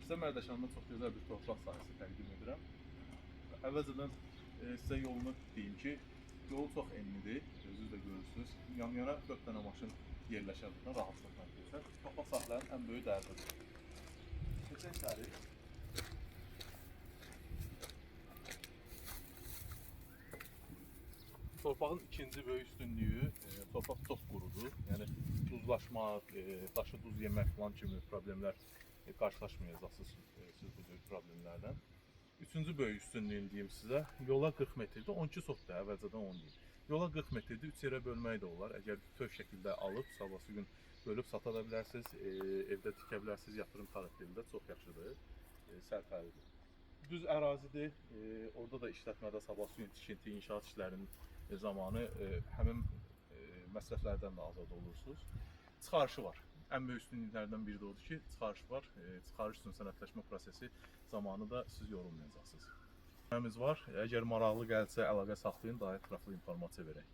Sizə Mərdəkanda çox gözəl bir torpaq sahəsi təqdim edirəm. Əvvəlcədən sizə yolunu deyim ki, yolu çox enlidir, özünüz də görürsünüz. Yan-yana 4 dənə maşın yerləşə buradan rahatlıqla keçər. Torpaq sahələrinin ən böyük dərdidir. Keçək içəri. Torpağın ikinci böyük üstünlüyü, torpaq çox qurudur. Yəni duzlaşma, daşı duz yemək falan kimi problemlər qarşılaşmayacaqsınız siz bu cür problemlərdən. Üçüncü böyük üstünlüyünü deyim sizə. Yola 40 metrdir, 12 sotdur, əvvəlcədən 10 deyim. Yola 40 metrdir, 3 yerə bölmək də olar. Əgər bütöv şəkildə alıb, sabahsı gün bölüb sata da bilərsiniz, evdə tikə bilərsiniz, yatırım xarakterində çox yaxşıdır, sərfəlidir. Düz ərazidir, orada da işlətmədə sabahsı gün tikinti, inşaat işlərinin zamanı həmin məsrəflərdən də azad olursunuz. Çıxarışı var. Ən böyük üstünlüklərdən biri də odur ki, çıxarış var. Çıxarış üçün sənədləşmə prosesi zamanı da siz yorulmayacaqsınız. Var. Əgər maraqlı gəlsə əlaqə saxlayın, daha ətraflı informasiya verək.